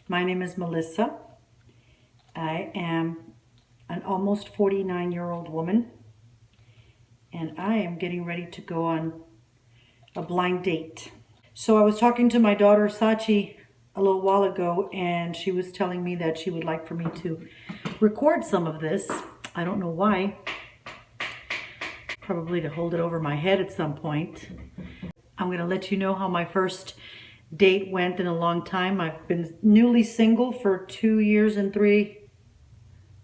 My name is Melissa. I am an almost 49-year-old woman, and I am getting ready to go on a blind date. So I was talking to my daughter Sachi a little while ago, and she was telling me that she would like for me to record some of this. I don't know why. Probably to hold it over my head at some point. I'm going to let you know how my first date went in a long time. I've been newly single for 2 years and three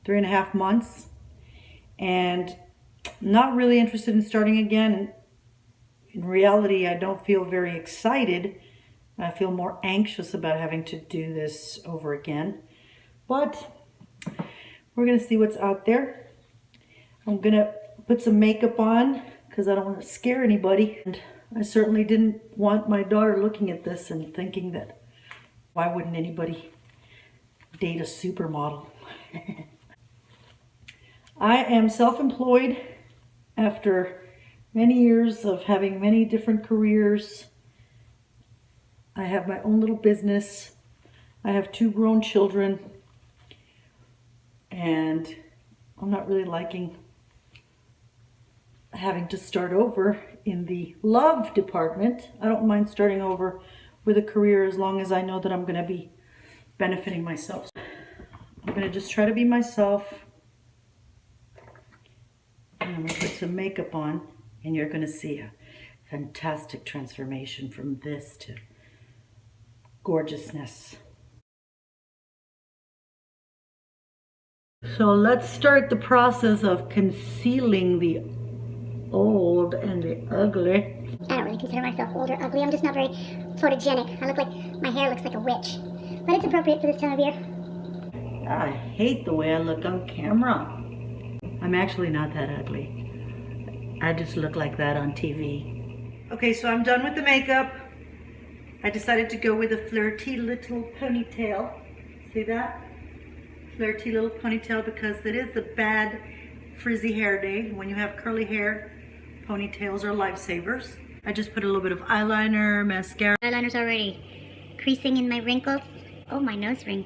and a half months, and not really interested in starting again. In reality, I don't feel very excited. I feel more anxious about having to do this over again, but we're gonna see what's out there. I'm gonna put some makeup on because I don't want to scare anybody, and I certainly didn't want my daughter looking at this and thinking that why wouldn't anybody date a supermodel. I am self-employed after many years of having many different careers. I have my own little business. I have 2 grown children, and I'm not really liking having to start over in the love department. I don't mind starting over with a career as long as I know that I'm going to be benefiting myself. I'm going to just try to be myself. And I'm going to put some makeup on, and you're going to see a fantastic transformation from this to gorgeousness. So let's start the process of concealing the old and the ugly. I don't really consider myself old or ugly. I'm just not very photogenic. I look like, my hair looks like a witch. But it's appropriate for this time of year. I hate the way I look on camera. I'm actually not that ugly. I just look like that on TV. Okay, so I'm done with the makeup. I decided to go with a flirty little ponytail. See that? Flirty little ponytail, because it is a bad frizzy hair day. When you have curly hair, ponytails are lifesavers. I just put a little bit of eyeliner, mascara. Eyeliner's already creasing in my wrinkles. Oh, my nose ring.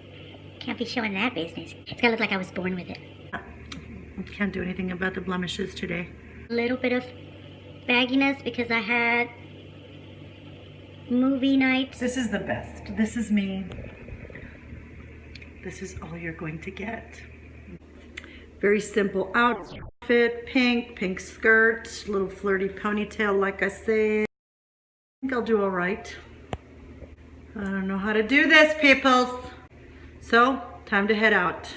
Can't be showing that business. It's gotta look like I was born with it. I can't do anything about the blemishes today. A little bit of bagginess because I had movie night. This is the best. This is me. This is all you're going to get. Very simple outfit, pink skirt, little flirty ponytail like I said. I think I'll do all right. I don't know how to do this, peoples. So, time to head out.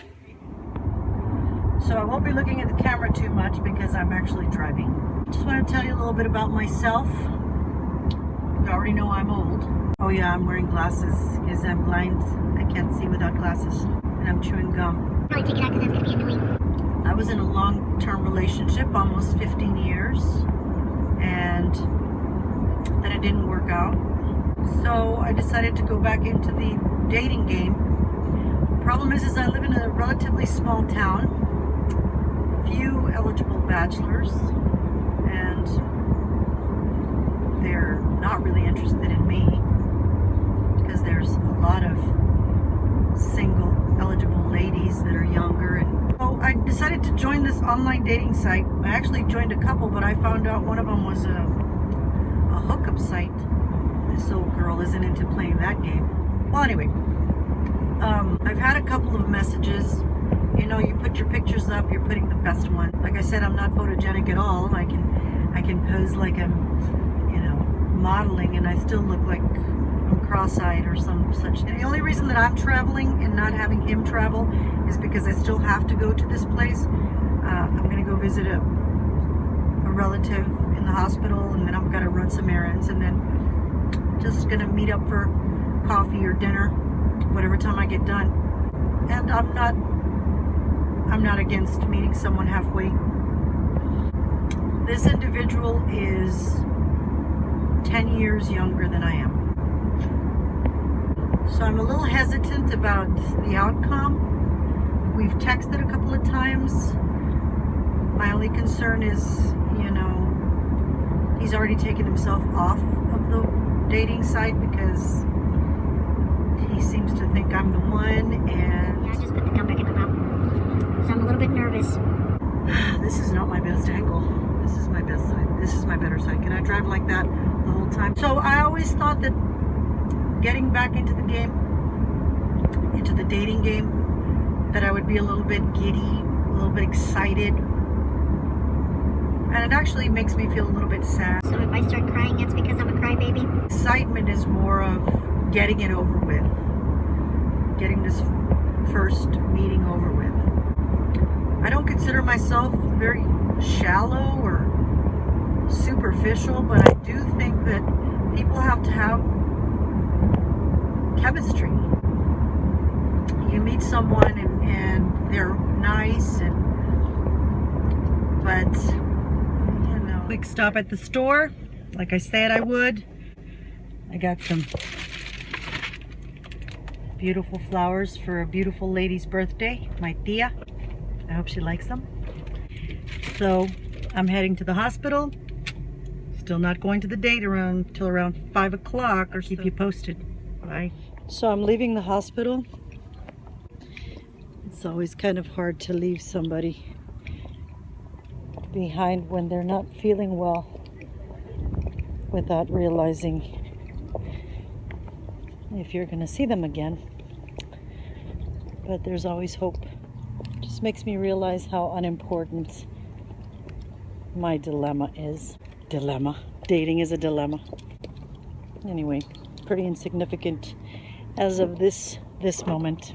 So I won't be looking at the camera too much because I'm actually driving. Just want to tell you a little bit about myself. You already know I'm old. Oh yeah, I'm wearing glasses because I'm blind. I can't see without glasses. And I'm chewing gum. Probably take it out because that's gonna be annoying. I was in a long-term relationship, almost 15 years. And then it didn't work out. So I decided to go back into the dating game. The problem is I live in a relatively small town. Few eligible bachelors, and they're not really interested in me because there's a lot of single eligible ladies that are younger. And so I decided to join this online dating site. I actually joined a couple, but I found out one of them was a hookup site. This old girl isn't into playing that game. Well, anyway, I've had a couple of messages. You know, you put your pictures up, you're putting the best one. Like I said, I'm not photogenic at all. I can pose like I'm, you know, modeling, and I still look like I'm cross-eyed or some such thing. The only reason that I'm traveling and not having him travel is because I still have to go to this place. I'm gonna go visit a relative in the hospital, and then I'm gonna run some errands, and then just gonna meet up for coffee or dinner, whatever time I get done. And I'm not against meeting someone halfway. This individual is 10 years younger than I am. So I'm a little hesitant about the outcome. We've texted a couple of times. My only concern is, you know, he's already taken himself off of the dating site because he seems to think think I'm the one, and Yeah, I just put the gum back in my mouth. So I'm a little bit nervous. this is not my best angle. This is my best side. This is my better side. Can I drive like that the whole time? So I always thought that getting back into the game, into the dating game, that I would be a little bit giddy, a little bit excited. And it actually makes me feel a little bit sad. So if I start crying, it's because I'm a crybaby? Excitement is more of getting it over with. Getting this first meeting over with. I don't consider myself very shallow or superficial, but I do think that people have to have chemistry. You meet someone and they're nice, but you know. Quick stop at the store, like I said I would. I got some beautiful flowers for a beautiful lady's birthday, my tia. I hope she likes them. So I'm heading to the hospital. Still not going to the date till around 5 o'clock, or keep you posted. Bye. So I'm leaving the hospital. It's always kind of hard to leave somebody behind when they're not feeling well without realizing if you're going to see them again. But there's always hope. Just makes me realize how unimportant my dilemma is. Dilemma. Dating is a dilemma. Anyway, pretty insignificant as of this moment.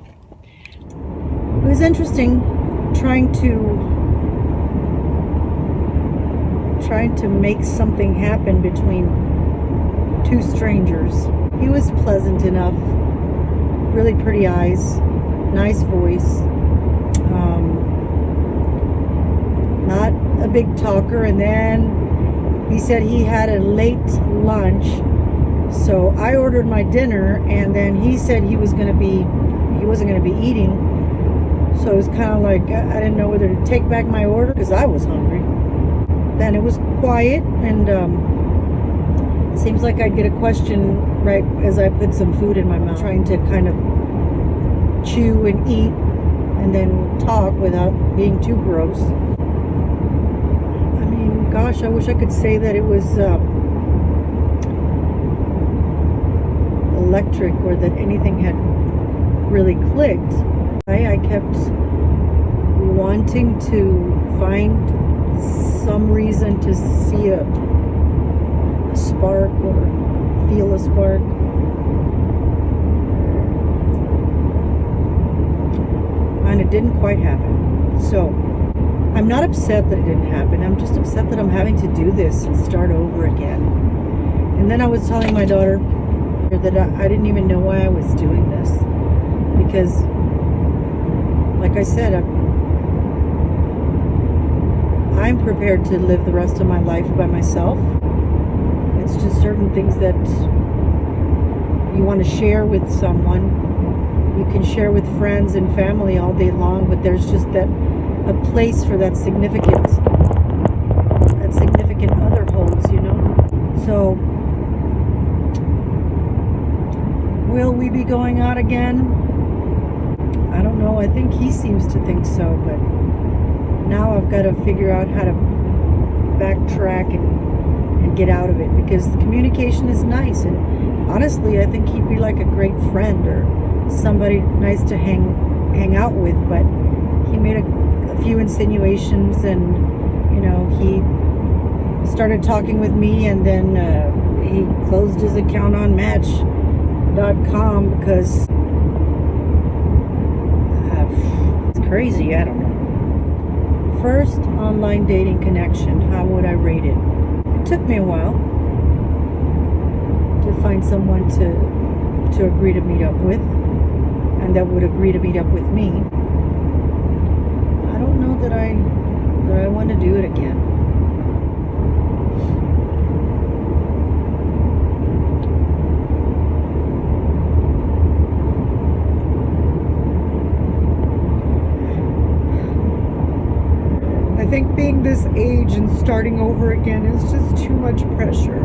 It was interesting trying to make something happen between two strangers. He was pleasant enough, really pretty eyes, nice voice, not a big talker. And then he said he had a late lunch, so I ordered my dinner, and then he said he wasn't going to be eating. So it was kind of like I didn't know whether to take back my order because I was hungry. Then it was quiet, and seems like I'd get a question right as I put some food in my mouth, trying to kind of chew and eat and then talk without being too gross. I mean, gosh, I wish I could say that it was electric or that anything had really clicked. I kept wanting to find some reason to see a spark or feel a spark. And it didn't quite happen. So I'm not upset that it didn't happen. I'm just upset that I'm having to do this and start over again. And then I was telling my daughter that I didn't even know why I was doing this, because like I said, I'm prepared to live the rest of my life by myself. It's just certain things that you want to share with someone. You can share with friends and family all day long, but there's just a place for that significant other holds, you know. So will we be going out again? I don't know. I think he seems to think so, but now I've got to figure out how to backtrack and get out of it, because the communication is nice, and honestly I think he'd be like a great friend or somebody nice to hang out with. But he made a few insinuations, and you know, he started talking with me, and then he closed his account on Match.com because it's crazy. I don't know. First online dating connection, how would I rate it? It took me a while to find someone to agree to meet up with, and that would agree to meet up with me. I don't know that I want to do it again. I think being this age and starting over again is just too much pressure.